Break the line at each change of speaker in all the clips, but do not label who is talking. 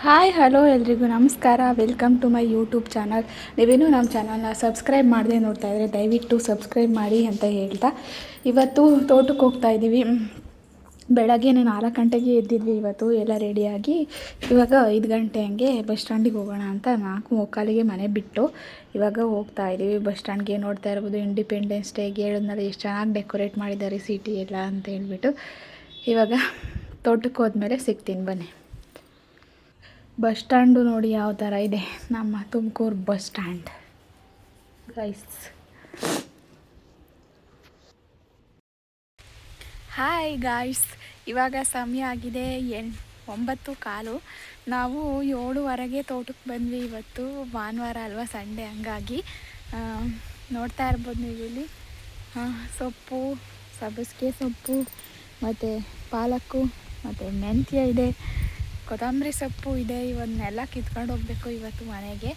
Hi hello ಎಲ್ರಿಗೂ ನಮಸ್ಕಾರ. Welcome to my YouTube channel. ನೀವೇನು ನಮ್ಮ ಚಾನಲ್ನ ಸಬ್ಸ್ಕ್ರೈಬ್ ಮಾಡದೆ ನೋಡ್ತಾ ಇದ್ದರೆ ದಯವಿಟ್ಟು ಸಬ್ಸ್ಕ್ರೈಬ್ ಮಾಡಿ ಅಂತ ಹೇಳ್ತಾ ಇವತ್ತು ತೋಟಕ್ಕೆ ಹೋಗ್ತಾ ಇದ್ದೀವಿ. ಬೆಳಗ್ಗೆ 4 ಗಂಟೆಗೆ ಎದ್ದಿದ್ವಿ ಇವತ್ತು ಎಲ್ಲ ರೆಡಿಯಾಗಿ. ಇವಾಗ 5 ಗಂಟೆ ಹಂಗೆ ಬಸ್ ಸ್ಟ್ಯಾಂಡಿಗೆ ಹೋಗೋಣ ಅಂತ 4:45ಗೆ ಮನೆ ಬಿಟ್ಟು ಇವಾಗ ಹೋಗ್ತಾ ಇದ್ದೀವಿ ಬಸ್ ಸ್ಟ್ಯಾಂಡ್ಗೆ. ನೋಡ್ತಾ ಇರ್ಬೋದು ಇಂಡಿಪೆಂಡೆನ್ಸ್ ಡೇಗೆ ಹೇಳಿದ್ನಲ್ಲ ಎಷ್ಟು ಚೆನ್ನಾಗಿ ಡೆಕೋರೇಟ್ ಮಾಡಿದ್ದಾರೆ ಸಿಟಿ ಎಲ್ಲ ಅಂತ ಹೇಳ್ಬಿಟ್ಟು. ಇವಾಗ ತೋಟಕ್ಕೆ ಹೋದ್ಮೇಲೆ ಸಿಗ್ತೀನಿ ಬನ್ನಿ. ಬಸ್ ಸ್ಟ್ಯಾಂಡು ನೋಡಿ ಯಾವ ಥರ ಇದೆ, ನಮ್ಮ Tumakuru bus stand guys. Hi guys, ಇವಾಗ ಸಮಯ ಆಗಿದೆ 9:15. ನಾವು 7:15ಗೆ ತೋಟಕ್ಕೆ ಬಂದ್ವಿ. ಇವತ್ತು ಭಾನುವಾರ ಅಲ್ವಾ, ಸಂಡೇ, ಹಂಗಾಗಿ ನೋಡ್ತಾ ಇರ್ಬೋದು ನೀವು ಇಲ್ಲಿ ಸೊಪ್ಪು, ಸಬ್ಬಸಿಗೆ ಸೊಪ್ಪು ಮತ್ತು ಪಾಲಕ್ಕು ಮತ್ತು ಮೆಂತ್ಯ ಇದೆ, ಕೊತ್ತಂಬರಿ ಸೊಪ್ಪು ಇದೆ. ಇವನ್ನೆಲ್ಲ ಕಿತ್ಕೊಂಡು ಹೋಗಬೇಕು ಇವತ್ತು ಮನೆಗೆ.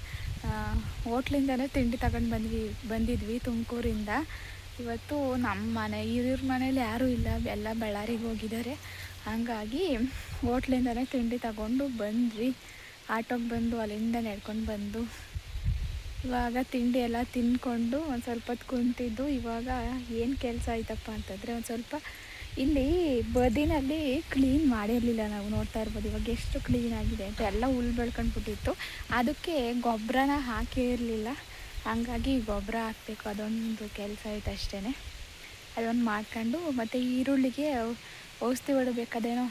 ಹೋಟ್ಲಿಂದಲೇ ತಿಂಡಿ ತಗೊಂಡು ಬಂದಿದ್ವಿ ತುಮಕೂರಿಂದ. ಇವತ್ತು ನಮ್ಮ ಮನೆ ಇವ್ರ ಮನೇಲಿ ಯಾರೂ ಇಲ್ಲ, ಎಲ್ಲ ಬಳ್ಳಾರಿಗೆ ಹೋಗಿದ್ದಾರೆ. ಹಾಗಾಗಿ ಹೋಟ್ಲಿಂದಲೇ ತಿಂಡಿ ತಗೊಂಡು ಬಂದ್ವಿ. ಆಟೋಗೆ ಬಂದು ಅಲ್ಲಿಂದ ನಡ್ಕೊಂಡು ಬಂದು ಇವಾಗ ತಿಂಡಿ ಎಲ್ಲ ತಿಂದ್ಕೊಂಡು ಒಂದು ಸ್ವಲ್ಪ ಹೊತ್ತು ಕುಂತಿದ್ದು. ಇವಾಗ ಏನು ಕೆಲಸ ಆಯ್ತಪ್ಪ ಅಂತಂದರೆ, ಒಂದು ಸ್ವಲ್ಪ ಇಲ್ಲಿ ಬದಿನಲ್ಲಿ ಕ್ಲೀನ್ ಮಾಡಿರಲಿಲ್ಲ ನಾವು. ನೋಡ್ತಾ ಇರ್ಬೋದು ಇವಾಗ ಎಷ್ಟು ಕ್ಲೀನ್ ಆಗಿದೆ ಅಂತ. ಎಲ್ಲ ಹುಲ್ಲು ಬೆಳ್ಕೊಂಡ್ಬಿಟ್ಟಿತ್ತು, ಅದಕ್ಕೆ ಗೊಬ್ಬರನ ಹಾಕಿರಲಿಲ್ಲ. ಹಾಗಾಗಿ ಗೊಬ್ಬರ ಹಾಕಬೇಕು, ಅದೊಂದು ಕೆಲಸ ಆಯ್ತು ಅಷ್ಟೇ. ಅದೊಂದು ಮಾಡ್ಕೊಂಡು ಮತ್ತು ಈರುಳ್ಳಿಗೆ ಔಷಧಿ ಹೊಡಬೇಕಾದೇನೋ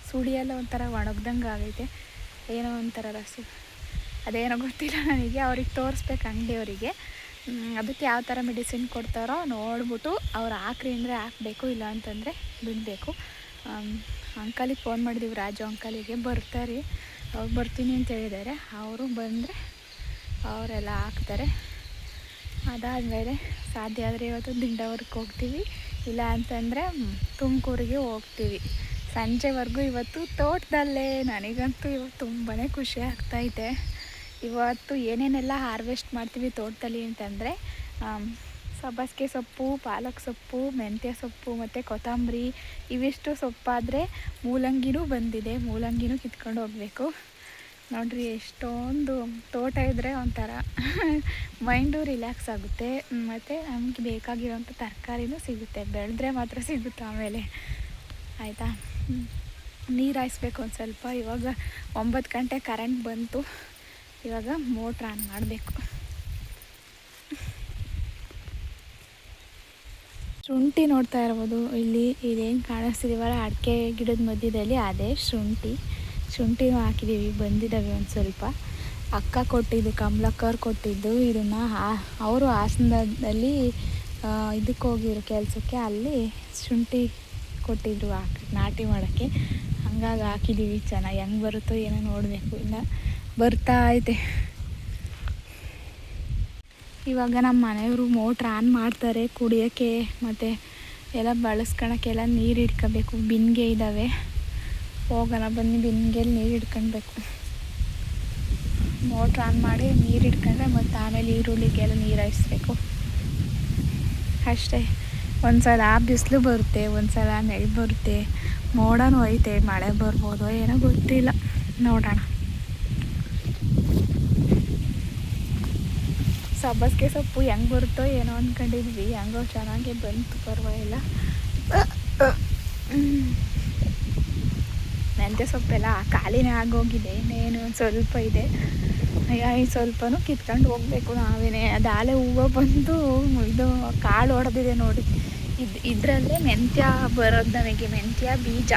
ಸುಡಿಯೆಲ್ಲ ಒಂಥರ ಒಣಗ್ದಂಗೆ ಆಗೈತೆ, ಏನೋ ಒಂಥರ ರಸು, ಅದೇನೋ ಗೊತ್ತಿಲ್ಲ ನನಗೆ. ಅವ್ರಿಗೆ ತೋರಿಸ್ಬೇಕು ಅಂಗಡಿಯವರಿಗೆ. ಅದಕ್ಕೆ ಯಾವ ಥರ ಮೆಡಿಸಿನ್ ಕೊಡ್ತಾರೋ ನೋಡ್ಬಿಟ್ಟು ಅವ್ರು ಹಾಕ್ರಿ ಅಂದರೆ ಹಾಕಬೇಕು, ಇಲ್ಲ ಅಂತಂದರೆ ಬಿಡಬೇಕು. ಅಂಕಲಿಗೆ ಫೋನ್ ಮಾಡಿದ್ದೀವಿ, ರಾಜು ಅಂಕಲಿಗೆ. ಬರ್ತಾರೆ, ಅವ್ರು ಬರ್ತೀನಿ ಅಂತ ಹೇಳಿದ್ದಾರೆ. ಅವರು ಬಂದರೆ ಅವರೆಲ್ಲ ಹಾಕ್ತಾರೆ. ಅದಾದಮೇಲೆ ಸಾಧ್ಯ ಆದರೆ ಇವತ್ತು ದಿಂಡವರ್ಗೆ ಹೋಗ್ತೀವಿ, ಇಲ್ಲ ಅಂತಂದರೆ ತುಮಕೂರಿಗೆ ಹೋಗ್ತೀವಿ ಸಂಜೆವರೆಗೂ. ಇವತ್ತು ತೋಟದಲ್ಲೇ ನನಗಂತೂ ಇವತ್ತು ತುಂಬಾ ಖುಷಿ ಆಗ್ತಾಯಿದೆ. ಇವತ್ತು ಏನೇನೆಲ್ಲ ಹಾರ್ವೆಸ್ಟ್ ಮಾಡ್ತೀವಿ ತೋಟದಲ್ಲಿ ಅಂತಂದರೆ, ಸಬ್ಬಸಿಗೆ ಸೊಪ್ಪು, ಪಾಲಕ್ ಸೊಪ್ಪು, ಮೆಂತ್ಯ ಸೊಪ್ಪು ಮತ್ತು ಕೊತ್ತಂಬರಿ, ಇವಿಷ್ಟು ಸೊಪ್ಪಾದರೆ ಮೂಲಂಗಿನೂ ಬಂದಿದೆ. ಮೂಲಂಗಿನೂ ಕಿತ್ಕೊಂಡು ಹೋಗಬೇಕು. ನೋಡಿರಿ ಎಷ್ಟೊಂದು ತೋಟ ಇದ್ದರೆ ಒಂಥರ ಮೈಂಡು ರಿಲ್ಯಾಕ್ಸ್ ಆಗುತ್ತೆ, ಮತ್ತು ನಮಗೆ ಬೇಕಾಗಿರೋಂಥ ತರಕಾರಿನೂ ಸಿಗುತ್ತೆ. ಬೆಳೆದ್ರೆ ಮಾತ್ರ ಸಿಗುತ್ತೆ ಆಮೇಲೆ, ಆಯಿತಾ. ನೀರು ಹಾಯಿಸ್ಬೇಕು ಒಂದು ಸ್ವಲ್ಪ. ಇವಾಗ 9 ಗಂಟೆ ಕರೆಂಟ್ ಬಂತು. ಇವಾಗ ಮೋಟ್ರ್ ಆನ್ ಮಾಡಬೇಕು. ಶುಂಠಿ ನೋಡ್ತಾ ಇರ್ಬೋದು ಇಲ್ಲಿ, ಇದೇನು ಕಾಣಿಸ್ತಿದೀವಲ್ಲ ಅಡಿಕೆ ಗಿಡದ ಮಧ್ಯದಲ್ಲಿ, ಅದೇ ಶುಂಠಿನೂ ಹಾಕಿದ್ದೀವಿ. ಬಂದಿದ್ದಾವೆ ಒಂದು ಸ್ವಲ್ಪ. ಅಕ್ಕ ಕೊಟ್ಟಿದ್ದು, ಕಮಲಕ್ಕವ್ರು ಕೊಟ್ಟಿದ್ದು. ಇದನ್ನು ಅವರು ಹಾಸನದಲ್ಲಿ ಇದಕ್ಕೆ ಹೋಗಿದ್ರು ಕೆಲಸಕ್ಕೆ, ಅಲ್ಲಿ ಶುಂಠಿ ಕೊಟ್ಟಿದ್ರು ನಾಟಿ ಮಾಡೋಕ್ಕೆ. ಹಂಗಾಗಿ ಹಾಕಿದ್ದೀವಿ. ಚೆನ್ನಾಗಿ ಹೆಂಗೆ ಬರುತ್ತೋ ಏನೋ ನೋಡಬೇಕು. ಇಲ್ಲ ಬರ್ತಾ ಐತೆ. ಇವಾಗ ನಮ್ಮ ಮನೆಯವರು ಮೋಟ್ರ್ ಆನ್ ಮಾಡ್ತಾರೆ ಕುಡಿಯೋಕ್ಕೆ ಮತ್ತು ಎಲ್ಲ ಬಳಸ್ಕೊಳಕ್ಕೆಲ್ಲ ನೀರು ಇಟ್ಕೋಬೇಕು. ಬಿನ್ಗೆ ಇದ್ದಾವೆ, ಹೋಗೋಣ ಬನ್ನಿ. ಬಿನ್ಗೆಲ್ಲಿ ನೀರು ಇಟ್ಕೊಳ್ಬೇಕು. ಮೋಟ್ರ್ ಆನ್ ಮಾಡಿ ನೀರು ಇಟ್ಕೊಂಡ್ರೆ ಮತ್ತು ಆಮೇಲೆ ಈರುಳ್ಳಿಗೆಲ್ಲ ನೀರು ಹಾಯಿಸ್ಬೇಕು ಅಷ್ಟೇ. ಒಂದು ಸಲ ಬಿಸಿಲು ಬರುತ್ತೆ, ಒಂದು ಸಲ ನೆರಳು ಬರುತ್ತೆ, ಮೋಡನೂ ಐತೆ, ಮಳೆ ಬರ್ಬೋದು ಏನೋ ಗೊತ್ತಿಲ್ಲ, ನೋಡೋಣ. ಸಬ್ಬಸಿಗೆ ಸೊಪ್ಪು ಹೆಂಗೆ ಬರುತ್ತೋ ಏನೋ ಅಂದ್ಕೊಂಡಿದ್ವಿ. ಹೆಂಗೋ ಚೆನ್ನಾಗಿ ಬಂತು, ಪರವಾಗಿಲ್ಲ. ಮೆಂತ್ಯ ಸೊಪ್ಪೆಲ್ಲ ಖಾಲಿನೇ ಆಗೋಗಿದೆ, ಇನ್ನೇನು ಒಂದು ಸ್ವಲ್ಪ ಇದೆ. ಈ ಸ್ವಲ್ಪನೂ ಕಿತ್ಕೊಂಡು ಹೋಗ್ಬೇಕು ನಾವೇನೆ. ಅದು ಆಲೆ ಹೂವು ಬಂದು ಇದು ಕಾಳು ಹೊಡೆದಿದೆ ನೋಡಿ. ಇದರಲ್ಲೇ ಮೆಂತ್ಯ ಬರೋದು ನಮಗೆ, ಮೆಂತ್ಯ ಬೀಜ.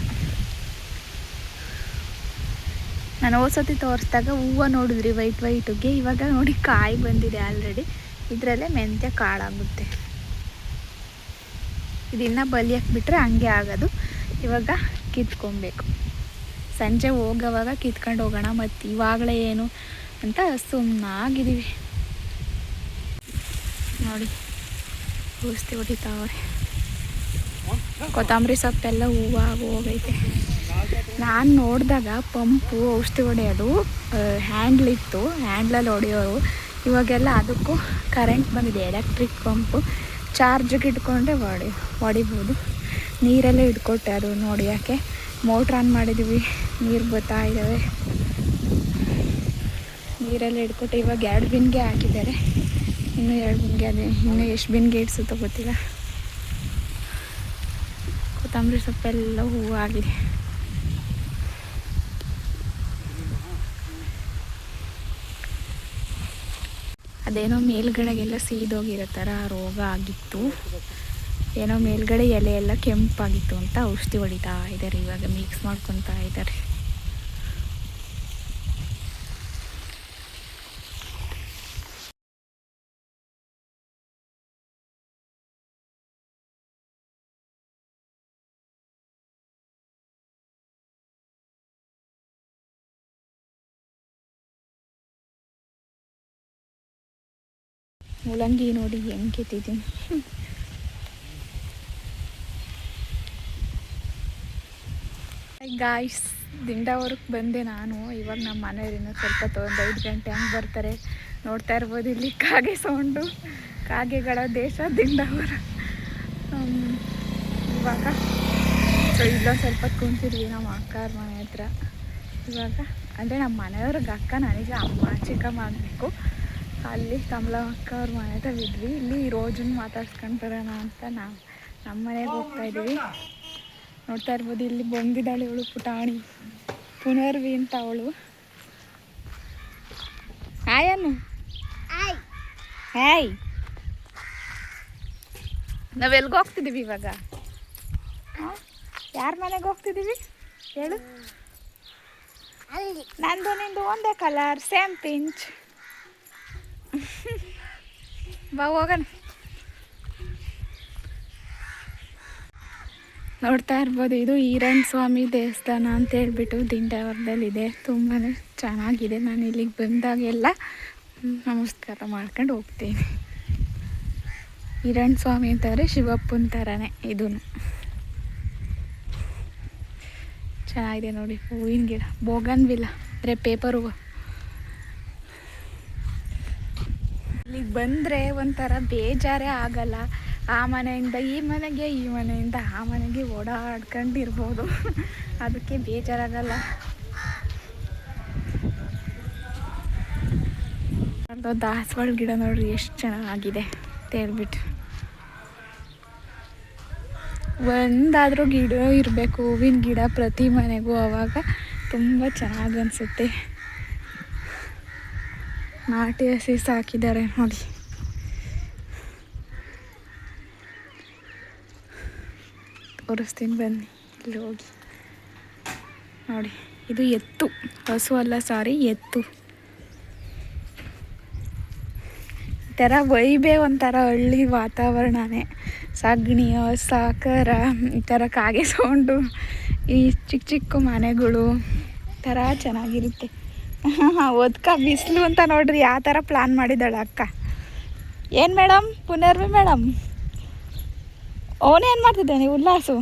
ನಾನು ಹೋದ್ಸತಿ ತೋರಿಸಿದಾಗ ಹೂವು ನೋಡಿದ್ರಿ ವೈಟ್ಗೆ, ಇವಾಗ ನೋಡಿ ಕಾಯಿ ಬಂದಿದೆ ಆಲ್ರೆಡಿ. ಇದರಲ್ಲೇ ಮೆಂತ್ಯ ಕಾಳಾಗುತ್ತೆ. ಇದನ್ನು ಬಲಿಯಕ್ಕೆ ಬಿಟ್ಟರೆ ಹಂಗೆ ಆಗೋದು. ಇವಾಗ ಕಿತ್ಕೊಬೇಕು. ಸಂಜೆ ಹೋಗೋವಾಗ ಕಿತ್ಕೊಂಡು ಹೋಗೋಣ, ಮತ್ತು ಇವಾಗಲೇ ಏನು ಅಂತ ಸುಮ್ಮನಾಗಿದ್ದೀವಿ. ನೋಡಿ ಔಷಧಿ ಹೊಡಿತಾವ್ರೆ. ಕೊತ್ತಂಬರಿ ಸೊಪ್ಪೆಲ್ಲ ಹೂವು ಹೋಗೈತೆ. ನಾನು ನೋಡಿದಾಗ ಪಂಪು ಔಷಧಿ ಹೊಡೆಯೋದು ಹ್ಯಾಂಡ್ಲಿತ್ತು, ಹ್ಯಾಂಡ್ಲಲ್ಲಿ ಹೊಡೆಯೋರು. ಇವಾಗೆಲ್ಲ ಅದಕ್ಕೂ ಕರೆಂಟ್ ಬಂದಿದೆ, ಎಲೆಕ್ಟ್ರಿಕ್ ಪಂಪು. ಚಾರ್ಜಿಗೆ ಇಟ್ಕೊಂಡ್ರೆ ಹೊಡಿಬೋದು. ನೀರಲ್ಲೇ ಇಟ್ಕೊಟ್ಟೆ ಅದು ನೋಡಿ. ಯಾಕೆ ಮೋಟ್ರ್ ಆನ್ ಮಾಡಿದ್ದೀವಿ, ನೀರು ಬರ್ತಾ ಇದ್ದಾವೆ. ನೀರೆಲ್ಲ ಹಿಡ್ಕೊಟ್ಟು ಇವಾಗ 2 ಬಿನ್ಗೆ ಹಾಕಿದ್ದಾರೆ. ಇನ್ನೂ 2 ಬಿನ್ಗೆ ಅದೇ, ಇನ್ನೂ ಎಷ್ಟು ಬಿನ್ಗೆ ಇಡ್ಸುತ್ತೋ ಗೊತ್ತಿಲ್ಲ. ಕೊತ್ತಂಬರಿ ಸೊಪ್ಪೆಲ್ಲ ಹೂವು ಆಗಿದೆ. ಅದೇನೋ ಮೇಲ್ಗಡೆಗೆಲ್ಲ ಸೀದೋಗಿರೋ ಥರ ರೋಗ ಆಗಿತ್ತು. ಏನೋ ಮೇಲ್ಗಡೆ ಎಲೆ ಎಲ್ಲ ಕೆಂಪಾಗಿತ್ತು ಅಂತ ಔಷಧಿ ಹೊಡಿತಾ ಇದ್ದಾರೆ. ಇವಾಗ ಮಿಕ್ಸ್ ಮಾಡ್ಕೊತಾ ಇದ್ದಾರೆ. ಮುಳಂಗಿ ನೋಡಿ ಹೆಂಗೆ ಕೆತ್ತಿದ್ದೀನಿ. ಗಾಯ್ಸ್, ದಿಂಡಾವರಕ್ಕೆ ಬಂದೆ ನಾನು. ಇವಾಗ ನಮ್ಮ ಮನೆಯವರಿನ ಸ್ವಲ್ಪ 5 ಗಂಟೆ ಹಂಗೆ ಬರ್ತಾರೆ. ನೋಡ್ತಾ ಇರ್ಬೋದು ಇಲ್ಲಿ ಕಾಗೆ ಸೌಂಡು. ಕಾಗೆಗಳ ದೇಶ ದಿಂಡಾವರ. ಇವಾಗ ಇಲ್ಲೊಂದು ಸ್ವಲ್ಪ ಕುಂತಿದ್ವಿ ನಮ್ಮ ಅಕ್ಕಾರ ಮನೆ ಹತ್ರ. ಇವಾಗ ಅಂದರೆ ನಮ್ಮ ಮನೆಯವ್ರಿಗೆ ಅಕ್ಕ, ನನಗೆ ಅಮ್ಮ ಚಿಕ್ಕಮ್ಮ ಆಗಬೇಕು. ಅಲ್ಲಿ ಕಮಲ ಅಕ್ಕ ಅವ್ರ ಮನೆ ಹತ್ರ ಇದ್ವಿ. ಇಲ್ಲಿ ರೋಜನ್ನು ಮಾತಾಡ್ಸ್ಕೊಂಡು ಬರೋಣ ಅಂತ ನಮ್ಮ ಮನೆಗೆ ಹೋಗ್ತಾಯಿದ್ದೀವಿ. ನೋಡ್ತಾ ಇರ್ಬೋದು ಇಲ್ಲಿ ಬಂದಿದ್ದಾಳೆ ಇವಳು ಪುಟಾಣಿ, ಪುನರ್ವಿ ಅಂತ ಅವಳು. ಹಾಯನು ಹಾಯ್. ನಾವೆಲ್ಗೆ ಹೋಗ್ತಿದ್ದೀವಿ ಇವಾಗ? ಯಾರ ಮನೆಗೆ ಹೋಗ್ತಿದ್ದೀವಿ ಹೇಳು? ನಂದು ನಿಂದು ಒಂದೇ ಕಲರ್, ಸೇಮ್ ಪಿಂಚ್. ಬಾ ಹೋಗೋಣ. ನೋಡ್ತಾ ಇರ್ಬೋದು ಇದು ಈರಣ್ಣ ಸ್ವಾಮಿ ದೇವಸ್ಥಾನ ಅಂತ ಹೇಳ್ಬಿಟ್ಟು ದಿಂಡಾವರದಲ್ಲಿದೆ. ತುಂಬಾ ಚೆನ್ನಾಗಿದೆ. ನಾನು ಇಲ್ಲಿಗೆ ಬಂದಾಗೆಲ್ಲ ನಮಸ್ಕಾರ ಮಾಡ್ಕೊಂಡು ಹೋಗ್ತೀನಿ. ಈರಣ್ಣ ಸ್ವಾಮಿ ಅಂತಂದರೆ ಶಿವಪ್ಪನ ಥರನೇ ಇದೂ ಚೆನ್ನಾಗಿದೆ ನೋಡಿ. ಹೂವಿನ ಗಿಡ, ಬೋಗನ್ವಿಲ್ಲ ಅಂದರೆ ಪೇಪರ್ ಹೂವು. ಇಲ್ಲಿಗೆ ಬಂದರೆ ಒಂಥರ ಬೇಜಾರೇ ಆಗಲ್ಲ. ಆ ಮನೆಯಿಂದ ಈ ಮನೆಗೆ, ಈ ಮನೆಯಿಂದ ಆ ಮನೆಗೆ ಓಡಾಡ್ಕೊಂಡಿರ್ಬೋದು. ಅದಕ್ಕೆ ಬೇಜಾರಾಗಲ್ಲ. ದಾಸವಾಳ ಗಿಡ ನೋಡ್ರಿ ಎಷ್ಟು ಚೆನ್ನಾಗಿದೆ ಅಂತ ಹೇಳ್ಬಿಟ್ಟು. ಒಂದಾದರೂ ಗಿಡ ಇರಬೇಕು, ಹೂವಿನ ಗಿಡ ಪ್ರತಿ ಮನೆಗೂ. ಆವಾಗ ತುಂಬ ಚೆನ್ನಾಗಿ ಅನಿಸುತ್ತೆ. ನಾಟಿ ಹಸಿ ಸಾಕಿದ್ದಾರೆ ನೋಡಿ. ತೋರಿಸ್ತೀನಿ ಬನ್ನಿ, ಇಲ್ಲಿ ಹೋಗಿ ನೋಡಿ. ಇದು ಎತ್ತು, ಹಸು ಅಲ್ಲ, ಸಾರಿ ಎತ್ತು. ಈ ಥರ ವೈಬೇ ಒಂಥರ ಹಳ್ಳಿ ವಾತಾವರಣನೇ. ಸಗಣಿ, ಸಾಕರ, ಈ ಥರ ಕಾಗೆ ಸೌಂಡು, ಈ ಚಿಕ್ಕ ಚಿಕ್ಕ ಮನೆಗಳು ಥರ ಚೆನ್ನಾಗಿರುತ್ತೆ. ಒದ್ಕ ಬಿಸಿಲು ಅಂತ ನೋಡ್ರಿ ಯಾವ ಥರ ಪ್ಲ್ಯಾನ್ ಮಾಡಿದ್ದಾಳೆ ಅಕ್ಕ. ಏನು ಮೇಡಮ್? ಪುನರ್ವಿ ಮೇಡಮ್, ಅವನೇನು ಮಾಡ್ತಿದ್ದಾನೆ ಉಲ್ಲಾಸು?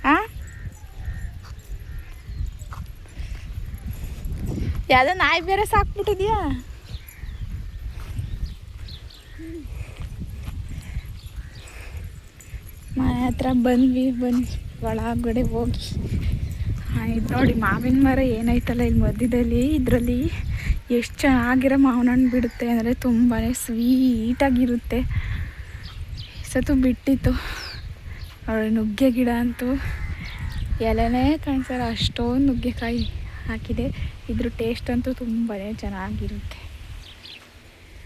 ಹಾಂ, ಯಾವುದೋ ನಾಯಿ ಬೇರೆ ಸಾಕ್ಬಿಟ್ಟಿದ್ಯಾ? ಮನೆ ಹತ್ರ ಬಂದ್ವಿ, ಬನ್ನಿ ಒಳಗಡೆ ಹೋಗಿ. ಇದು ನೋಡಿ ಮಾವಿನ ಮರ ಏನೈತಲ್ಲ ಇಲ್ಲಿ ಮಧ್ಯದಲ್ಲಿ, ಇದರಲ್ಲಿ ಎಷ್ಟು ಚೆನ್ನಾಗಿರೋ ಮಾವಿನ ಹಣ್ಣು ಬಿಡುತ್ತೆ ಅಂದರೆ ತುಂಬಾ ಸ್ವೀಟಾಗಿರುತ್ತೆ. ಸತು ಬಿಟ್ಟಿತ್ತು ನೋಡಿ. ನುಗ್ಗೆ ಗಿಡ ಅಂತೂ ಎಲೆನೇ ಕಾಣಿಸಲ್ಲ, ಅಷ್ಟೊಂದು ನುಗ್ಗೆಕಾಯಿ ಹಾಕಿದೆ. ಇದ್ರ ಟೇಸ್ಟ್ ಅಂತೂ ತುಂಬಾ ಚೆನ್ನಾಗಿರುತ್ತೆ.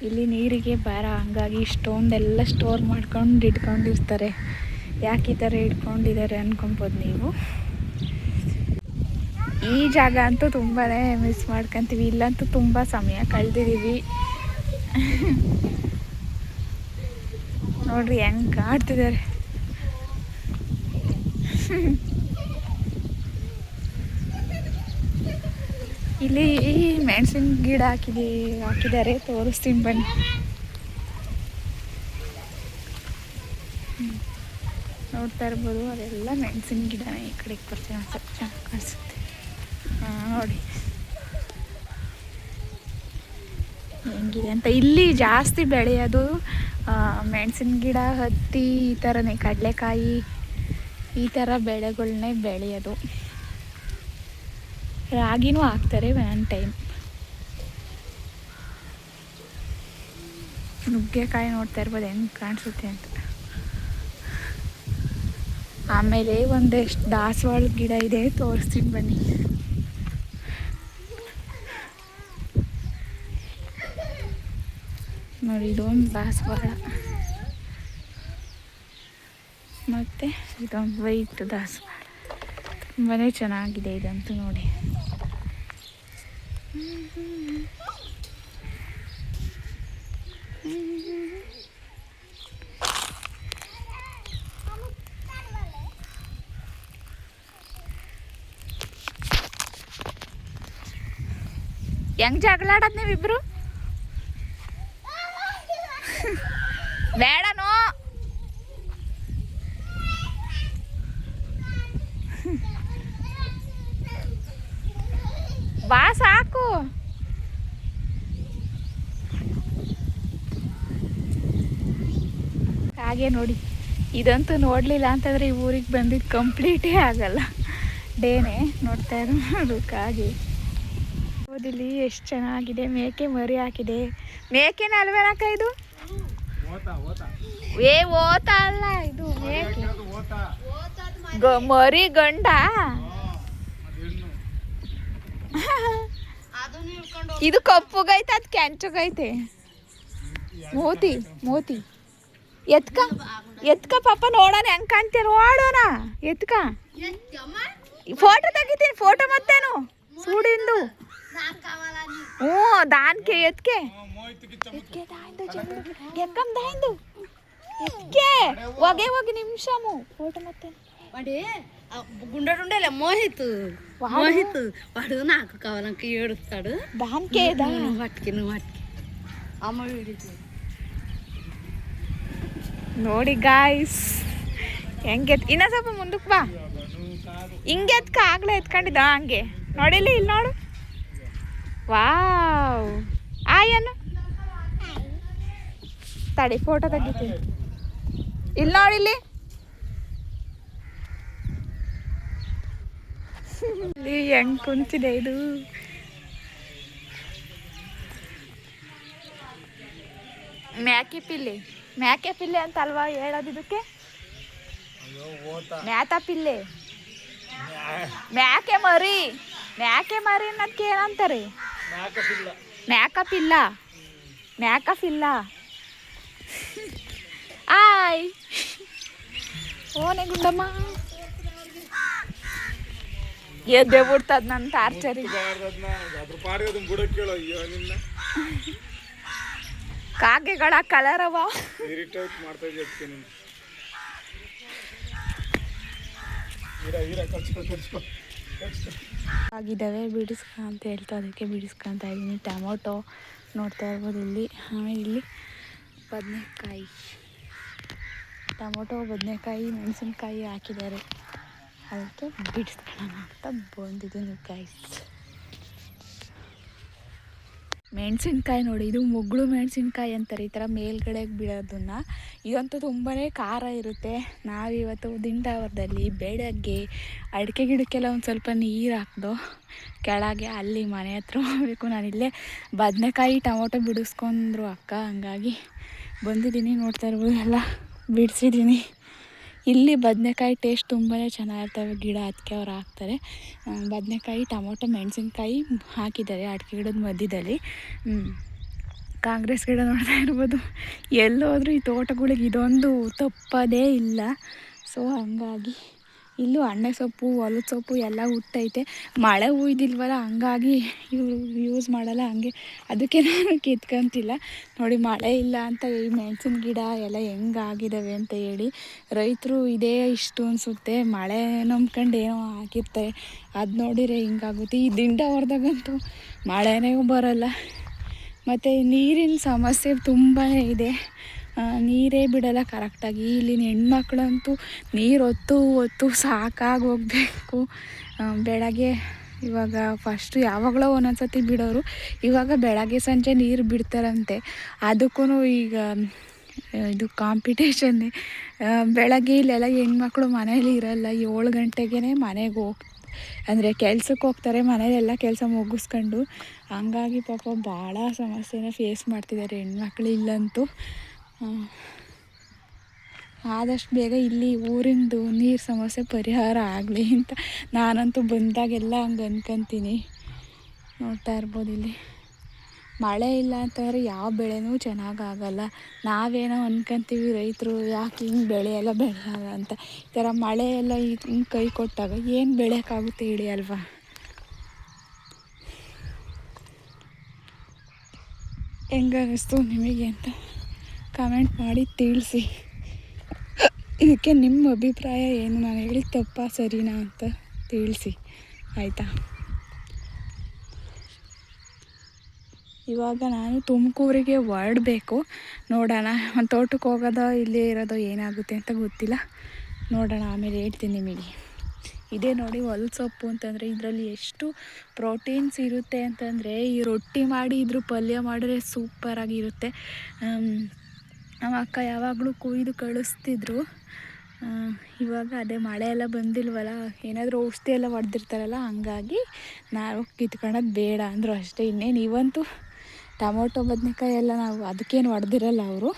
ಇಲ್ಲಿ ನೀರಿಗೆ ಬರ, ಹಂಗಾಗಿ ಇಷ್ಟೊಂದೆಲ್ಲ ಸ್ಟೋರ್ ಮಾಡ್ಕೊಂಡು ಇಟ್ಕೊಂಡಿರ್ತಾರೆ. ಯಾಕೆ ಈ ಥರ ಇಟ್ಕೊಂಡಿದ್ದಾರೆ ಅಂದ್ಕೊಬೋದು ನೀವು. ಈ ಜಾಗ ಅಂತೂ ತುಂಬಾ ಮಿಸ್ ಮಾಡ್ಕೊತೀವಿ. ಇಲ್ಲಂತೂ ತುಂಬ ಸಮಯ ಕಳೆದಿದ್ದೀವಿ. ನೋಡ್ರಿ ಹೆಂಗೆ ಆಡ್ತಿದ್ದಾರೆ. ಇಲ್ಲಿ ಮೆಣಸಿನ ಗಿಡ ಹಾಕಿದ್ದಾರೆ, ತೋರಿಸ್ತೀನಿ ಬನ್ನಿ. ನೋಡ್ತಾ ಇರ್ಬೋದು ಅದೆಲ್ಲ ಮೆಣಸಿನ ಗಿಡನೇ. ಈ ಕಡೆಗೆ ಬರ್ತೀನಿ, ಸ್ವಲ್ಪ ಚೆನ್ನಾಗಿ ಕಾಣಿಸುತ್ತೆ. ನೋಡಿ ಹೆಂಗಿದೆ ಅಂತ. ಇಲ್ಲಿ ಜಾಸ್ತಿ ಬೆಳೆಯೋದು ಮೆಣಸಿನ ಗಿಡ, ಹತ್ತಿ, ಈ ಥರನೇ, ಕಡಲೆಕಾಯಿ, ಈ ಥರ ಬೆಳೆಗಳನ್ನೇ ಬೆಳೆಯೋದು. ರಾಗಿನೂ ಹಾಕ್ತಾರೆ ಒನ್ ಟೈಮ್. ನುಗ್ಗೆಕಾಯಿ ನೋಡ್ತಾ ಇರ್ಬೋದು ಹೆಂಗೆ ಕಾಣಿಸುತ್ತೆ ಅಂತ. ಆಮೇಲೆ ಒಂದೆಷ್ಟು ದಾಸವಾಳದ ಗಿಡ ಇದೆ, ತೋರಿಸ್ತೀನಿ ಬನ್ನಿ. ನೋಡಿ, ಇದೊಂದು ದಾಸವಾಳ ಮತ್ತು ಇದೊಂದು ವೈಟ್ ದಾಸವಾಳ. ತುಂಬಾ ಚೆನ್ನಾಗಿದೆ ಇದಂತೂ ನೋಡಿ. ಹೆಂಗ್ ಜಗಳಾಡೋದು ನೀವಿಬ್ರು? ಬೇಡನೋ. ಬಾ ಸಾಕು. ಹಾಗೆ ನೋಡಿ, ಇದಂತೂ ನೋಡಲಿಲ್ಲ ಅಂತಂದರೆ ಈ ಊರಿಗೆ ಬಂದಿದ್ದು ಕಂಪ್ಲೀಟೇ ಆಗಲ್ಲ. ಡೇನೆ ನೋಡ್ತಾ ಇರೋದು ಕಾಗೆ. ಓದಿಲ್ಲಿ ಎಷ್ಟು ಚೆನ್ನಾಗಿದೆ. ಮೇಕೆ ಮರಿ ಹಾಕಿದೆ. ಮೇಕೆನ ಅಲ್ವೇನಕ್ಕ ಇದು? ಓತ ಅಲ್ಲ, ಇದು ಮೇಕೆ. ಮರಿ ಗಂಡ. ಇದು ಕಪ್ಪುಗೈತೆ, ಅದು ಕೆಂಚಗೈತೆ. ಮೋತಿ ಎತ್ಕ ಪಾಪ, ನೋಡೋಣ ಹೆಂಗ್ ಕಾಣ್ತೀಯ, ನೋಡೋಣ. ಎತ್ಕ, ಫೋಟೋ ತೆಗಿತೀನಿ. ಫೋಟೋ ಮತ್ತೇನು ಸೂಡಿಂದು. ಹ್ಞೂ, ದಾನ್ಕೆ ಎತ್ಕೆ ಎಕ್ಕಂ ದಾಯಿಂದು ಎತ್ಕೆ ಹೋಗಿ ನಿಮಿಷము ఫోటో మొత్తం
వాడి గుండెడుండేలే మోహిత్ వాడు నాకు కావాలంక ఏడుస్తాడు.
దానికే
వాటికి అమ్మ వీడికి
ನೋಡಿ ಗಾಯ್ಸ್, ಹೆಂಗೆ ಇನ್ನೂ ಸ್ವಲ್ಪ ಮುಂದಕ್ಕೆ ಬಾ. ಹಿಂಗೆ ಎತ್ಕ, ಆಗ್ಲೇ ಎತ್ಕೊಂಡಿದ್ದ ಹಂಗೆ ನೋಡಿಲಿ. ಇಲ್ಲಿ ನೋಡು. ವಾವ್, ಆಯನು ತಡಿ, ಫೋಟೋ ತೆಗಿತೀನಿ. ಇಲ್ಲಿ ನೋಡಿಲ್ಲಿ. ಇಲ್ಲಿ ಹೆಂಗ್ ಕುಂತಿದೆ ಇದು. ಮ್ಯಾಕೆ ಪಿಲ್ಲೆ ಅಂತ ಅಲ್ವಾ ಹೇಳೋದು ಇದಕ್ಕೆ? ಮ್ಯಾತ ಪಿಲ್ಲೆ, ಮ್ಯಾಕೆ ಮರಿ ಅನ್ನೋದಕ್ಕೆ ಏನಂತಾರೆ? ಮ್ಯಾಕಪಿಲ್ಲ. ಆಯ್ ಓನೆ ಗುಂಡಮ್ಮ ಎದ್ದೆ ಬಿಡ್ತದ ನನ್ನ ಟಾರ್ಚರಿ. ಕಾಗೆಗಳ ಕಲರ್ ಅವ. ಆಗಿದ್ದಾವೆ, ಬಿಡಿಸ್ಕ ಅಂತ ಹೇಳ್ತಾ ಅದಕ್ಕೆ ಬಿಡಿಸ್ಕೊತಾ ಇದ್ದೀನಿ. ಟೊಮೊಟೊ ನೋಡ್ತಾ ಇರ್ಬೋದು ಇಲ್ಲಿ. ಆಮೇಲೆ ಇಲ್ಲಿ ಟೊಮೊಟೊ, ಬದನೆಕಾಯಿ, ಮೆಣಸಿನ್ಕಾಯಿ ಹಾಕಿದ್ದಾರೆ. ಅದಕ್ಕೆ ಬಿಡಿಸ್ಕೊಳ್ಳೋಣ ಅಂತ ಬಂದಿದ್ದೀನಿ ಗೈಸ್. ಮೆಣಸಿನ್ಕಾಯಿ ನೋಡಿ, ಇದು ಮುಗ್ಳು ಮೆಣಸಿನ್ಕಾಯಿ ಅಂತಾರೆ, ಈ ಥರ ಮೇಲ್ಗಡೆಗೆ ಬೀಳೋದನ್ನು. ಇದಂತೂ ತುಂಬಾ ಖಾರ ಇರುತ್ತೆ. ನಾವಿವತ್ತು ದಿಂಡಾವರದಲ್ಲಿ ಬೆಳಗ್ಗೆ ಅಡಿಕೆ ಗಿಡಕ್ಕೆಲ್ಲ ಒಂದು ಸ್ವಲ್ಪ ನೀರು ಹಾಕ್ದು ಕೆಳಗೆ, ಅಲ್ಲಿ ಮನೆ ಹತ್ರ ಹೋಗಬೇಕು. ನಾನಿಲ್ಲೇ ಬದನೆಕಾಯಿ ಟೊಮೊಟೊ ಬಿಡಿಸ್ಕೊಂಡ್ರು ಅಕ್ಕ, ಹಂಗಾಗಿ ಬಂದಿದ್ದೀನಿ. ನೋಡ್ತಾ ಇರ್ಬೋದು, ಎಲ್ಲ ಬಿಡಿಸಿದ್ದೀನಿ. ಇಲ್ಲಿ ಬದನೆಕಾಯಿ ಟೇಸ್ಟ್ ತುಂಬಾ ಚೆನ್ನಾಗಿರ್ತವೆ ಗಿಡ, ಅದಕ್ಕೆ ಅವ್ರು ಹಾಕ್ತಾರೆ. ಬದನೆಕಾಯಿ, ಟೊಮೊಟೊ, ಮೆಣಸಿನ್ಕಾಯಿ ಹಾಕಿದ್ದಾರೆ ಅಡಿಕೆ ಗಿಡದ ಮಧ್ಯದಲ್ಲಿ. ಕಾಂಗ್ರೆಸ್ ಗಿಡ ನೋಡ್ತಾ ಇರ್ಬೋದು. ಎಲ್ಲೋದ್ರೂ ಈ ತೋಟಗಳಿಗೆ ಇದೊಂದು ತಪ್ಪದೇ ಇಲ್ಲ. ಸೊ ಹಂಗಾಗಿ ಇಲ್ಲೂ ಅಣ್ಣೆ ಸೊಪ್ಪು, ಹೊಲದ ಸೊಪ್ಪು ಎಲ್ಲ ಹುಟ್ಟೈತೆ. ಮಳೆ ಹುಯ್ದಿಲ್ವಲ್ಲ, ಹಂಗಾಗಿ ಇವರು ಯೂಸ್ ಮಾಡಲ್ಲ. ಹಂಗೆ ಅದಕ್ಕೆ ನಾನು ಕಿತ್ಕೊಂತಿಲ್ಲ. ನೋಡಿ, ಮಳೆ ಇಲ್ಲ ಅಂತ ಈ ಮೆಣಸಿನ ಗಿಡ ಎಲ್ಲ ಹೆಂಗಾಗಿದ್ದಾವೆ ಅಂತ ಹೇಳಿ. ರೈತರು ಇದೇ ಇಷ್ಟು ಅನಿಸುತ್ತೆ, ಮಳೆ ನಂಬ್ಕೊಂಡು ಏನೋ ಹಾಕಿರ್ತಾರೆ, ಅದು ನೋಡಿದರೆ ಹಿಂಗಾಗುತ್ತೆ. ಈ ದಿಂಡ ಹೊಡೆದಾಗಂತೂ ಮಳೆನೇ ಬರೋಲ್ಲ. ಮತ್ತು ನೀರಿನ ಸಮಸ್ಯೆ ತುಂಬಾ ಇದೆ. ನೀರೇ ಬಿಡೋಲ್ಲ ಕರೆಕ್ಟಾಗಿ. ಇಲ್ಲಿನ ಹೆಣ್ಮಕ್ಳಂತೂ ನೀರು ಹೊತ್ತು ಸಾಕಾಗಿ ಹೋಗಬೇಕು. ಬೆಳಗ್ಗೆ ಇವಾಗ ಫಸ್ಟು ಯಾವಾಗಲೋ ಒಂದೊಂದು ಸತಿ ಬಿಡೋರು, ಇವಾಗ ಬೆಳಗ್ಗೆ ಸಂಜೆ ನೀರು ಬಿಡ್ತಾರಂತೆ. ಅದಕ್ಕೂ ಈಗ ಇದು ಕಾಂಪಿಟೇಷನ್ನೇ. ಬೆಳಗ್ಗೆ ಇಲ್ಲೆಲ್ಲ ಹೆಣ್ಮಕ್ಳು ಮನೇಲಿ ಇರೋಲ್ಲ, 7 ಗಂಟೆಗೆ ಮನೆಗೆ ಅಂದರೆ ಕೆಲ್ಸಕ್ಕೆ ಹೋಗ್ತಾರೆ, ಮನೇಲೆಲ್ಲ ಕೆಲಸ ಮುಗಿಸ್ಕೊಂಡು. ಹಂಗಾಗಿ ಪಾಪ ಭಾಳ ಸಮಸ್ಯೆನ ಫೇಸ್ ಮಾಡ್ತಿದ್ದಾರೆ ಹೆಣ್ಮಕ್ಳು ಇಲ್ಲಂತೂ. ಆದಷ್ಟು ಬೇಗ ಇಲ್ಲಿ ಊರಿಂದು ನೀರು ಸಮಸ್ಯೆ ಪರಿಹಾರ ಆಗಲಿ ಅಂತ ನಾನಂತೂ ಬಂದಾಗೆಲ್ಲ ಹಂಗೆ ಅನ್ಕೊಂತೀನಿ. ನೋಡ್ತಾ ಇರ್ಬೋದು ಇಲ್ಲಿ ಮಳೆ ಇಲ್ಲ ಅಂತಂದರೆ ಯಾವ ಬೆಳೆನೂ ಚೆನ್ನಾಗಾಗಲ್ಲ. ನಾವೇನೋ ಅನ್ಕೊಂತೀವಿ ರೈತರು ಯಾಕೆ ಹಿಂಗೆ ಬೆಳೆ ಎಲ್ಲ ಬೆಳೆಯಲ್ಲ ಅಂತ. ಈ ಥರ ಮಳೆ ಎಲ್ಲ ಹಿಂಗೆ ಕೈ ಕೊಟ್ಟಾಗ ಏನು ಬೆಳೆಯೋಕ್ಕಾಗುತ್ತೆ ಹೇಳಿ ಅಲ್ವಾ. ಹೆಂಗನ್ನಿಸ್ತು ನಿಮಗೆ ಅಂತ ಕಮೆಂಟ್ ಮಾಡಿ ತಿಳಿಸಿ. ಇದಕ್ಕೆ ನಿಮ್ಮ ಅಭಿಪ್ರಾಯ ಏನು, ನಾನು ಹೇಳಿದ ತಪ್ಪಾ ಸರಿನಾ ಅಂತ ತಿಳಿಸಿ ಆಯಿತಾ. ಇವಾಗ ನಾನು ತುಮಕೂರಿಗೆ ಹೊರಡಬೇಕು. ನೋಡೋಣ, ಒಂದು ತೋಟಕ್ಕೆ ಹೋಗೋದೋ ಇಲ್ಲೇ ಇರೋದೋ ಏನಾಗುತ್ತೆ ಅಂತ ಗೊತ್ತಿಲ್ಲ. ನೋಡೋಣ, ಆಮೇಲೆ ಹೇಳ್ತೀನಿ ನಿಮಗೆ. ಇದೇ ನೋಡಿ ಹೊಲಸೊಪ್ಪು ಅಂತಂದರೆ ಇದರಲ್ಲಿ ಎಷ್ಟು ಪ್ರೋಟೀನ್ಸ್ ಇರುತ್ತೆ ಅಂತಂದರೆ, ಈ ರೊಟ್ಟಿ ಮಾಡಿ ಇದ್ರ ಪಲ್ಯ ಮಾಡಿದ್ರೆ ಸೂಪರಾಗಿರುತ್ತೆ. ನಮ್ಮ ಅಕ್ಕ ಯಾವಾಗಲೂ ಕೊಯ್ದು ಕಳಿಸ್ತಿದ್ರು. ಇವಾಗ ಅದೇ ಮಳೆ ಎಲ್ಲ ಬಂದಿಲ್ವಲ್ಲ, ಏನಾದರೂ ಔಷಧಿ ಎಲ್ಲ ಹೊಡೆದಿರ್ತಾರಲ್ಲ, ಹಂಗಾಗಿ ನಾವು ಕಿತ್ಕೊಳ್ಳೋದು ಬೇಡ ಅಂದರು ಅಷ್ಟೇ. ಇನ್ನೇನು ಇವಂತೂ ಟೊಮೊಟೊ ಬದನೆಕಾಯಿ ಎಲ್ಲ ನಾವು ಅದಕ್ಕೇನು ಹೊಡೆದಿರಲ್ಲ ಅವರು.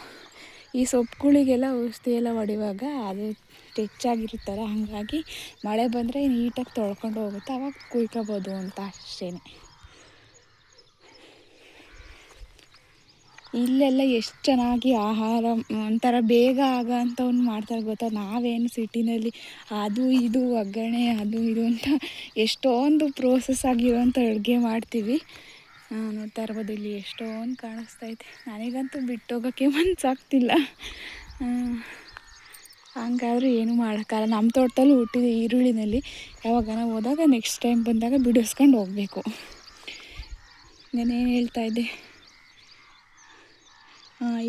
ಈ ಸೊಪ್ಪುಗಳಿಗೆಲ್ಲ ಔಷಧಿ ಎಲ್ಲ ಹೊಡೆಯುವಾಗ ಅದು ಹೆಚ್ಚಾಗಿರುತ್ತಲ್ಲ, ಹಾಗಾಗಿ ಮಳೆ ಬಂದರೆ ನೀಟಾಗಿ ತೊಳ್ಕೊಂಡು ಹೋಗುತ್ತೆ, ಆವಾಗ ಕುಯ್ಕೋಬೋದು ಅಂತ ಅಷ್ಟೇ. ಇಲ್ಲೆಲ್ಲ ಎಷ್ಟು ಚೆನ್ನಾಗಿ ಆಹಾರ ಒಂಥರ ಬೇಗ ಆಗೋ ಅಂಥವ್ನು ಮಾಡ್ತಾರೆ ಗೊತ್ತಾ. ನಾವೇನು ಸಿಟಿನಲ್ಲಿ ಅದು ಇದು ಒಗ್ಗರಣೆ ಅದು ಇದು ಅಂತ ಎಷ್ಟೊಂದು ಪ್ರೋಸೆಸ್ ಆಗಿರೋಂಥ ಅಡುಗೆ ಮಾಡ್ತೀವಿ. ನೋಡ್ತಾ ಇರ್ಬೋದು ಇಲ್ಲಿ ಎಷ್ಟೊಂದು ಕಾಣಿಸ್ತೈತೆ. ನನಗಂತೂ ಬಿಟ್ಟೋಗೋಕ್ಕೆ ಮನಸ್ಸಾಗ್ತಿಲ್ಲ. ಹಂಗಾದ್ರೆ ಏನೂ ಮಾಡೋಕ್ಕಾಗಲ್ಲ. ನಮ್ಮ ತೋಟದಲ್ಲಿ ಹುಟ್ಟಿದೆ ಈರುಳ್ಳಿನಲ್ಲಿ. ಯಾವಾಗ ನಾವು ಹೋದಾಗ ನೆಕ್ಸ್ಟ್ ಟೈಮ್ ಬಂದಾಗ ಬಿಡಿಸ್ಕೊಂಡು ಹೋಗಬೇಕು. ನಾನೇನು ಹೇಳ್ತಾಯಿದ್ದೆ,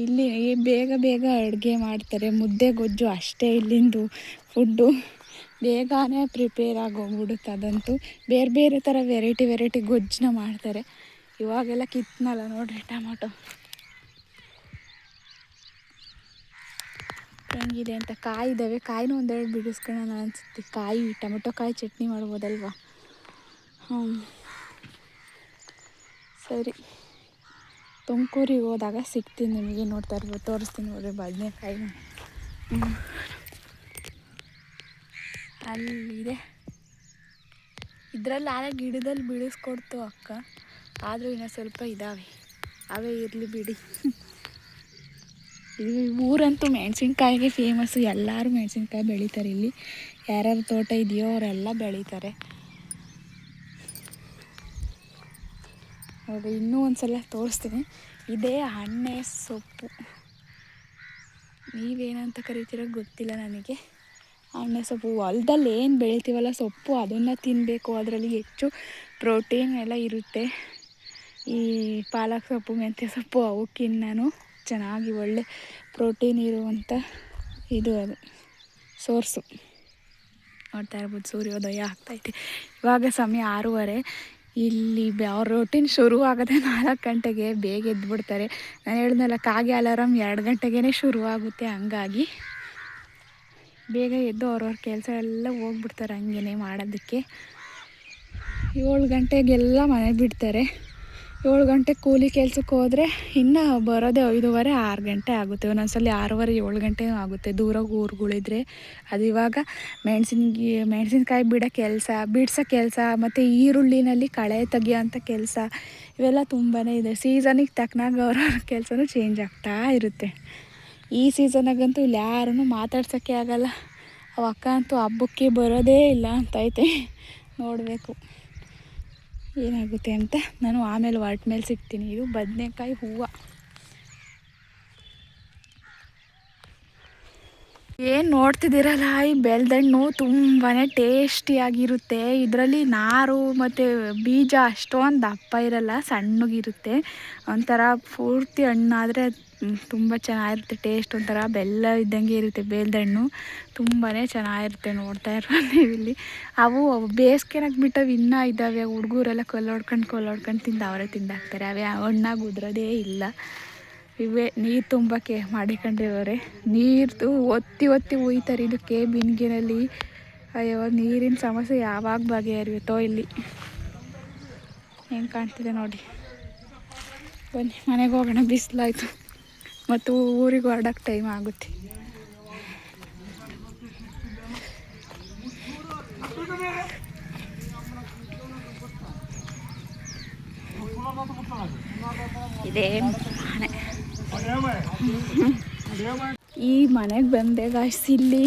ಇಲ್ಲಿ ಬೇಗ ಬೇಗ ಅಡುಗೆ ಮಾಡ್ತಾರೆ, ಮುದ್ದೆ ಗೊಜ್ಜು ಅಷ್ಟೇ ಇಲ್ಲಿಂದು ಫುಡ್ಡು. ಬೇಗನೆ ಪ್ರಿಪೇರ್ ಆಗೋಗ್ಬಿಡುತ್ತೆ. ಅದಂತೂ ಬೇರೆ ಬೇರೆ ಥರ ವೆರೈಟಿ ಗೊಜ್ಜನ್ನ ಮಾಡ್ತಾರೆ. ಇವಾಗೆಲ್ಲ ಕಿತ್ನಲ್ಲ ನೋಡ್ರಿ ಟೊಮೊಟೊ ಹೆಂಗಿದೆ ಅಂತ. ಕಾಯಿ ಇದ್ದಾವೆ, ಕಾಯಿನೂ ಒಂದೆರಡು ಬಿಡಿಸ್ಕೊಳ್ಳೋಣ ಅನಿಸುತ್ತೆ. ಕಾಯಿ ಟೊಮೊಟೊ ಕಾಯಿ ಚಟ್ನಿ ಮಾಡ್ಬೋದಲ್ವ. ಸರಿ, ತುಮಕೂರಿಗೆ ಹೋದಾಗ ಸಿಗ್ತೀನಿ ನಿಮಗೆ. ನೋಡ್ತಾ ಇರ್ಬೋದು, ತೋರಿಸ್ತೀನಿ ನೋಡ್ರಿ ಬದನೆಕಾಯಿನ. ಅಲ್ಲಿದೆ, ಇದರಲ್ಲಿ ಆಗ ಗಿಡದಲ್ಲಿ ಬಿಡಿಸ್ಕೊಡ್ತು ಅಕ್ಕ, ಆದರೂ ಇನ್ನೂ ಸ್ವಲ್ಪ ಇದ್ದಾವೆ, ಅವೇ ಇರಲಿ ಬಿಡಿ. ಈ ಊರಂತೂ ಮೆಣಸಿನ್ಕಾಯಿಗೆ ಫೇಮಸ್ಸು. ಎಲ್ಲರೂ ಮೆಣಸಿನ್ಕಾಯಿ ಬೆಳೀತಾರೆ ಇಲ್ಲಿ. ಯಾರ್ಯಾರ ತೋಟ ಇದೆಯೋ ಅವರೆಲ್ಲ ಬೆಳೀತಾರೆ. ನೋಡಿ, ಇನ್ನೂ ಒಂದು ಸಲ ತೋರಿಸ್ತೀನಿ. ಇದೇ ಹಣ್ಣೆ ಸೊಪ್ಪು, ನೀವೇನಂತ ಕರಿತೀರೋ ಗೊತ್ತಿಲ್ಲ ನನಗೆ. ಹಣ್ಣೆ ಸೊಪ್ಪು ಹೊಲದಲ್ಲಿ ಏನು ಬೆಳಿತೀವಲ್ಲ ಸೊಪ್ಪು, ಅದನ್ನು ತಿನ್ನಬೇಕು. ಅದರಲ್ಲಿ ಹೆಚ್ಚು ಪ್ರೋಟೀನ್ ಎಲ್ಲ ಇರುತ್ತೆ. ಈ ಪಾಲಕ್ ಸೊಪ್ಪು, ಮೆಂತ್ಯ ಸೊಪ್ಪು ಅವಕ್ಕಿನ್ನೂ ಚೆನ್ನಾಗಿ ಒಳ್ಳೆ ಪ್ರೋಟೀನ್ ಇರುವಂಥ ಇದು ಅದು ಸೋರ್ಸು. ನೋಡ್ತಾ ಇರ್ಬೋದು, ಸೂರ್ಯೋದಯ ಆಗ್ತೈತೆ. ಇವಾಗ ಸಮಯ 6:30. ಇಲ್ಲಿ ಅವ್ರ ರೊಟೀನ್ ಶುರು ಆಗೋದೇ 4 ಗಂಟೆಗೆ. ಬೇಗ ಎದ್ಬಿಡ್ತಾರೆ. ನಾನು ಹೇಳಿದ್ನಲ್ಲ, ಕಾಗೆ ಅಲಾರಾಮ್ 2 ಗಂಟೆಗೇ ಶುರುವಾಗುತ್ತೆ. ಹಂಗಾಗಿ ಬೇಗ ಎದ್ದು ಅವ್ರವ್ರ ಕೆಲಸ ಎಲ್ಲ ಹೋಗ್ಬಿಡ್ತಾರೆ ಹಂಗೇ ಮಾಡೋದಕ್ಕೆ. 7 ಗಂಟೆಗೆಲ್ಲ ಮನೆ ಬಿಡ್ತಾರೆ. 7 ಗಂಟೆಗೆ ಕೂಲಿ ಕೆಲ್ಸಕ್ಕೆ ಹೋದರೆ ಇನ್ನು ಬರೋದೇ 5:30 6 ಗಂಟೆ ಆಗುತ್ತೆ. ಒಂದೊಂದ್ಸಲ 6:30 7 ಗಂಟೆನೂ ಆಗುತ್ತೆ ದೂರ ಊರುಗಳಿದ್ರೆ. ಅದು ಇವಾಗ ಮೆಣಸಿನ್ಕಾಯಿ ಬಿಡಿಸೋ ಕೆಲಸ ಮತ್ತು ಈರುಳ್ಳಿನಲ್ಲಿ ಕಳೆ ತೆಗಿಯೋಂಥ ಕೆಲಸ, ಇವೆಲ್ಲ ತುಂಬಾ ಇದೆ. ಸೀಸನಿಗೆ ತಕ್ಕನಾಗ ಅವ್ರವ್ರ ಕೆಲಸನೂ ಚೇಂಜ್ ಆಗ್ತಾ ಇರುತ್ತೆ. ಈ ಸೀಸನಾಗಂತೂ ಇಲ್ಲಿ ಯಾರನ್ನೂ ಮಾತಾಡ್ಸೋಕ್ಕೆ ಆಗಲ್ಲ. ಅವ ಅಕ್ಕ ಅಂತೂ ಹಬ್ಬಕ್ಕೆ ಬರೋದೇ ಇಲ್ಲ ಅಂತೈತೆ. ನೋಡಬೇಕು ಏನಾಗುತ್ತೆ ಅಂತ. ನಾನು ಆಮೇಲೆ ಹೊರಟ ಮೇಲೆ ಸಿಗ್ತೀನಿ. ಇದು ಬದನೆಕಾಯಿ ಹೂವು. ಏನು ನೋಡ್ತಿದ್ದೀರಲ್ಲ, ಈ ಬೆಲ್ದಣ್ಣು ತುಂಬಾ ಟೇಸ್ಟಿಯಾಗಿರುತ್ತೆ. ಇದರಲ್ಲಿ ನಾರು ಮತ್ತು ಬೀಜ ಅಷ್ಟೊಂದು ದಪ್ಪ ಇರಲ್ಲ, ಸಣ್ಣಗಿರುತ್ತೆ. ಒಂಥರ ಪೂರ್ತಿ ಹಣ್ಣಾದರೆ ತುಂಬ ಚೆನ್ನಾಗಿರುತ್ತೆ. ಟೇಸ್ಟ್ ಒಂಥರ ಬೆಲ್ಲ ಇದ್ದಂಗೆ ಇರುತ್ತೆ. ಬೇಲ್ದಣ್ಣು ತುಂಬಾ ಚೆನ್ನಾಗಿರುತ್ತೆ. ನೋಡ್ತಾ ಇರ್ಬೋದು ನೀವು ಇಲ್ಲಿ. ಅವು ಬೇಸಿಗೆನಾಗ ಬಿಟ್ಟವು ಇನ್ನೂ ಇದ್ದಾವೆ. ಹುಡುಗರೆಲ್ಲ ಕಲ್ಲೊಡ್ಕೊಂಡು ತಿಂದು ತಿಂದಾಕ್ತಾರೆ. ಅವೇ ಹಣ್ಣಾಗಿ ಉದುರೋದೇ ಇಲ್ಲ. ಇವೇ ನೀರು ತುಂಬಕ್ಕೆ ಮಾಡಿಕೊಂಡಿರೋರೆ. ನೀರು ಒತ್ತಿ ಒಯ್ತಾರೆ ಇದಕ್ಕೆ ಬಿನ್ಗಿನಲ್ಲಿ. ಅಯ್ಯೋ ನೀರಿನ ಸಮಸ್ಯೆ ಯಾವಾಗ ಬಗೆಹರಿಯುತ್ತೋ ಇಲ್ಲಿ. ಹೆಂಗೆ ಕಾಣ್ತಿದೆ ನೋಡಿ. ಬನ್ನಿ ಮನೆಗೆ ಹೋಗೋಣ, ಬಿಸಿಲಾಯ್ತು ಮತ್ತು ಊರಿಗೆ ಹೊರಡೋಕ್ಕೆ ಟೈಮ್ ಆಗುತ್ತೆ. ಇದೇ ಮನೆ. ಈ ಮನೆಗೆ ಬಂದೆ ಗಾಯ್ಸ್. ಇಲ್ಲಿ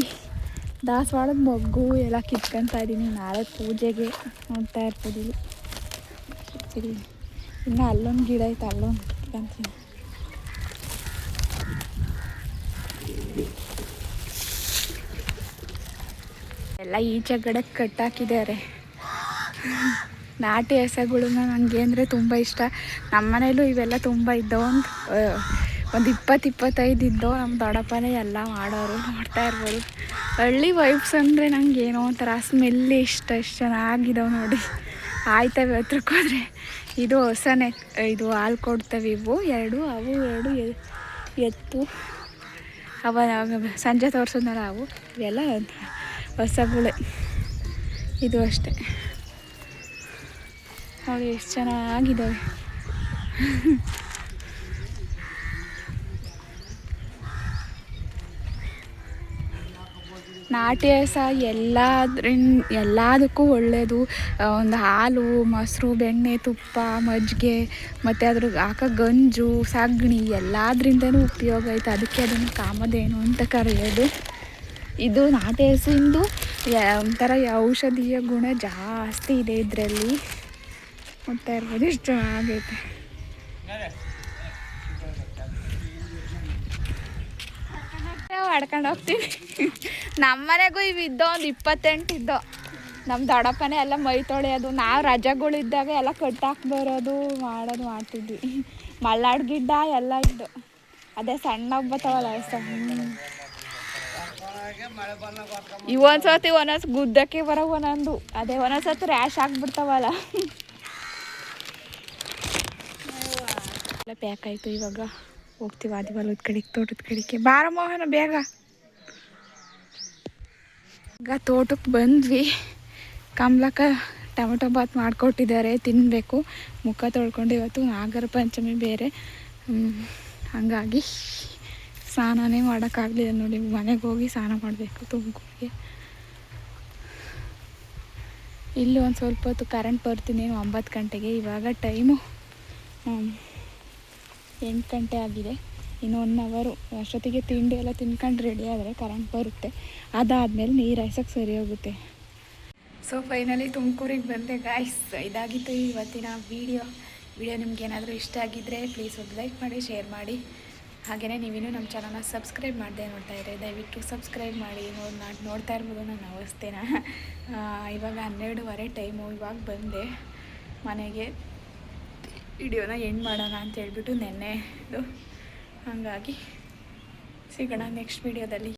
ದಾಸವಾಳದ ಮೊಗ್ಗು ಎಲ್ಲ ಕಿತ್ಕೊತಾ ಇದ್ದೀನಿ, ನಾಳೆ ಪೂಜೆಗೆ. ನೋಡ್ತಾ ಇರ್ಬೋದು ಇಲ್ಲಿ. ಇನ್ನು ಅಲ್ಲೊಂದು ಗಿಡ ಐತೆ, ಅಲ್ಲೊಂದು ಕಿತ್ಕೊಂತೀನಿ. ಎಲ್ಲ ಈಚೆ ಕಡೆ ಕಟ್ಟಾಕಿದ್ದಾರೆ. ನಾಟಿ ಹಸಗಳನ್ನ ನನಗೆ ಅಂದರೆ ತುಂಬ ಇಷ್ಟ. ನಮ್ಮ ಮನೇಲೂ ಇವೆಲ್ಲ ತುಂಬ ಇದ್ದವು. ಒಂದು 20-25 ಇದ್ದವು. ನಮ್ಮ ದೊಡ್ಡಪ್ಪನೇ ಎಲ್ಲ ಮಾಡೋರು, ನೋಡ್ತಾ ಇರ್ಬೋದು. ಹಳ್ಳಿ ವೈಬ್ಸ್ ಅಂದರೆ ನಂಗೆ ಏನೋ ಒಂಥರ ಸ್ಮೆಲ್ಲಿ ಇಷ್ಟ. ಎಷ್ಟು ಚೆನ್ನಾಗಿದ್ದಾವೆ ನೋಡಿ. ಆಯ್ತವೆ ಹತ್ರಕ್ಕೆ ಹೋದರೆ. ಇದು ಹೊಸನೇ, ಇದು ಹಾಲು ಕೊಡ್ತವೆ. ಅವು ಎರಡು ಎತ್ತು. ಸಂಜೆ ತೋರಿಸಿದ್ನಲ್ಲ ಅವು, ಇವೆಲ್ಲ ಹೊಸಗಳೇ. ಇದು ಅಷ್ಟೇ ನೋಡಿ, ಎಷ್ಟು ಚೆನ್ನಾಗಿದ್ದಾವೆ. ನಾಟಿ ಹಸ ಎಲ್ಲದಕ್ಕೂ ಒಳ್ಳೆಯದು. ಒಂದು ಹಾಲು, ಮೊಸರು, ಬೆಣ್ಣೆ, ತುಪ್ಪ, ಮಜ್ಜಿಗೆ ಮತ್ತು ಅದ್ರಿಗೆ ಹಾಕೋ ಗಂಜು, ಸಗಣಿ ಎಲ್ಲದರಿಂದನೂ ಉಪಯೋಗ ಐತೆ. ಅದಕ್ಕೆ ಅದನ್ನು ಕಾಮಧೇನು ಅಂತ ಕರೆಯೋದು. ಇದು ನಾಟಿ ಹಸುವಿಂದು ಒಂಥರ ಔಷಧೀಯ ಗುಣ ಜಾಸ್ತಿ ಇದೆ ಇದರಲ್ಲಿ. ನೋಡ್ತಾ ಇರ್ಬೋದು ಎಷ್ಟು ಚೆನ್ನಾಗೈತೆ. ಹೊಡ್ಕೊಂಡು ಹೋಗ್ತೀವಿ. ನಮ್ಮ ಮನೆಗೂ ಇವು ಇದ್ದೋ ಒಂದು 28 ಇದ್ದೋ. ನಮ್ಮ ದೊಡ್ಡಪ್ಪನೇ ಎಲ್ಲ ಮೈ ತೊಳೆಯೋದು. ನಾವು ರಜೆಗಳಿದ್ದಾಗ ಎಲ್ಲ ಕಟ್ಟಾಕಿ ಬರೋದು ಮಾಡ್ತಿದ್ವಿ. ಮಲ್ನಾಡು ಗಿಡ್ಡ ಎಲ್ಲ ಇದ್ದು. ಅದೇ ಸಣ್ಣ ಬತ್ತಾವಲ್ಲ ಸಣ್ಣ. ಇವೊಂದ್ಸತಿ ಒಂದೊಂದು ಗುದ್ದಕ್ಕೆ ಬರೋ ಒಂದೊಂದು. ಅದೇ ಒಂದೊಂದ್ಸತಿ ರ್ಯಾಶ್ ಆಗಿಬಿಡ್ತಾವಲ್ಲ. ಎಲ್ಲ ಪ್ಯಾಕ್ ಆಯಿತು. ಇವಾಗ ಹೋಗ್ತೀವಿ ಆದಿವಾಲದ ಕಡೆಗೆ, ತೋಟದ ಕಡೆಗೆ. ಬಾರ ಮೋಹನ ಬೇಗ. ಈಗ ತೋಟಕ್ಕೆ ಬಂದ್ವಿ. ಕಮಲಕ್ಕ ಟೊಮೆಟೊ ಬಾತ್ ಮಾಡಿಕೊಟ್ಟಿದ್ದಾರೆ, ತಿನ್ನಬೇಕು. ಮುಖ ತೊಳ್ಕೊಂಡು ಇವತ್ತು ನಾಗರ ಪಂಚಮಿ ಬೇರೆ, ಹಾಗಾಗಿ ಸ್ನಾನನೇ ಮಾಡೋಕ್ಕಾಗಲಿಲ್ಲ ನೋಡಿ. ಮನೆಗೆ ಹೋಗಿ ಸ್ನಾನ ಮಾಡಬೇಕು ತುಮಕೂರಿಗೆ. ಇಲ್ಲಿ ಒಂದು ಸ್ವಲ್ಪ ಹೊತ್ತು ಕರೆಂಟ್ ಬರ್ತೀನಿ 9 ಗಂಟೆಗೆ. ಇವಾಗ ಟೈಮು 8 ಗಂಟೆ ಆಗಿದೆ. ಇನ್ನು 1 ಅವರು ಅಷ್ಟೊತ್ತಿಗೆ ತಿಂಡಿ ಎಲ್ಲ ತಿನ್ಕೊಂಡು ರೆಡಿ ಆದರೆ ಕರೆಂಟ್ ಬರುತ್ತೆ. ಅದಾದಮೇಲೆ ನೀರು ಹಾಯ್ಸೋಕ್ಕೆ ಸರಿ ಹೋಗುತ್ತೆ. ಸೊ ಫೈನಲಿ ತುಮಕೂರಿಗೆ ಬಂದೆ ಗಾಯ್ಸ್. ಇದಾಗಿತ್ತು ಇವತ್ತಿನ ವಿಡಿಯೋ ನಿಮ್ಗೆ ಏನಾದರೂ ಇಷ್ಟ ಆಗಿದ್ದರೆ ಪ್ಲೀಸ್ ಒಂದು ಲೈಕ್ ಮಾಡಿ, ಶೇರ್ ಮಾಡಿ. ಹಾಗೆಯೇ ನೀವಿನ್ನೂ ನಮ್ಮ ಚಾನಲ್ನ ಸಬ್ಸ್ಕ್ರೈಬ್ ಮಾಡದೆ ನೋಡ್ತಾ ಇದ್ದರೆ ದಯವಿಟ್ಟು ಸಬ್ಸ್ಕ್ರೈಬ್ ಮಾಡಿ. ನೋಡ್ತಾ ಇರ್ಬೋದು ನನ್ನ ಅವಸ್ಥೆನ. ಇವಾಗ 12:15 ಟೈಮು. ಇವಾಗ ಬಂದೆ ಮನೆಗೆ. ವಿಡಿಯೋನ ಎಂಡ್ ಮಾಡೋಣ ಅಂತ ಹೇಳ್ಬಿಟ್ಟು ನೆನ್ನೆದು. ಹಾಗಾಗಿ ಸಿಗೋಣ ನೆಕ್ಸ್ಟ್ ವಿಡಿಯೋದಲ್ಲಿ.